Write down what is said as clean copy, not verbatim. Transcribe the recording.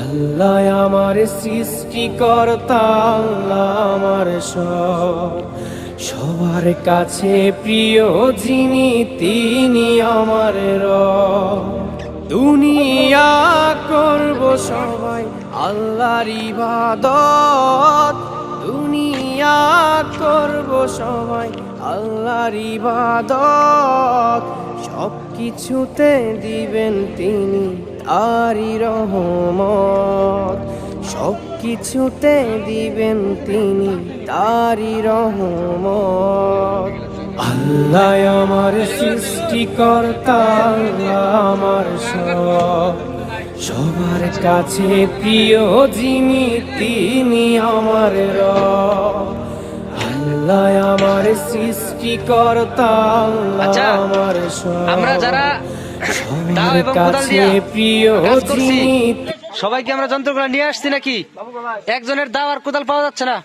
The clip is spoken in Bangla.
আল্লাহ আমার সৃষ্টিকর্তা, আল্লাহ আমার সব, সবার কাছে প্রিয় যিনি তিনি আমার রব। দুনিয়া করব সবাই আল্লাহর ইবাদত, দুনিয়া করব সবাই আল্লাহর ইবাদত, সব কিছুতে দিবেন তিনি তারই রহমত, সব কিছুতে দিবেন তিনি তারই রহমত। আল্লাহ আমার সৃষ্টিকর্তা, আল্লাহ আমার সব, সবার কাছে প্রিয় যিনি তিনি আমার রব। আল্লাহ আমার সৃষ্টিকর্তা, আল্লাহ আমার সব, আমরা যারা দাও এবং কোদাল কাছে দিয়া প্রিয় কাজ করছি, যিনি। সবাইকে আমরা যন্ত্রগুলো নিয়ে আসছি নাকি? একজনের দাও আর কোদাল পাওয়া যাচ্ছে না।